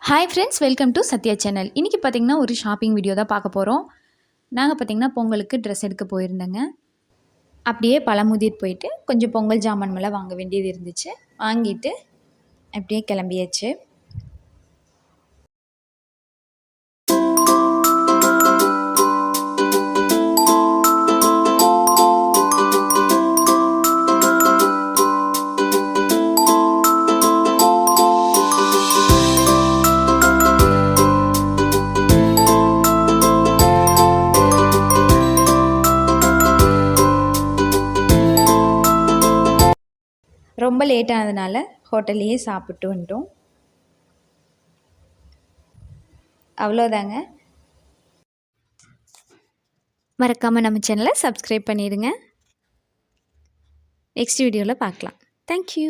Hi friends, welcome to Sathya channel. இன்றைக்கி பார்த்திங்கன்னா ஒரு ஷாப்பிங் வீடியோ தான் பார்க்க போகிறோம். நாங்கள் பார்த்திங்கன்னா பொங்கலுக்கு ட்ரெஸ் எடுக்க போயிருந்தேங்க. அப்படியே பழமுதிர் போயிட்டு கொஞ்சம் பொங்கல் ஜாமான்மெல்லாம் வாங்க வேண்டியது இருந்துச்சு. வாங்கிட்டு அப்படியே கிளம்பியாச்சு. ரொம்ப லேட் ஆனதுனால ஹோட்டல்லையே சாப்பிட்டு வந்துட்டோம். அவ்வளோதாங்க. மறக்காமல் நம்ம சேனலை சப்ஸ்கிரைப் பண்ணிடுங்க. நெக்ஸ்ட் வீடியோவில் பார்க்கலாம். தேங்க்யூ.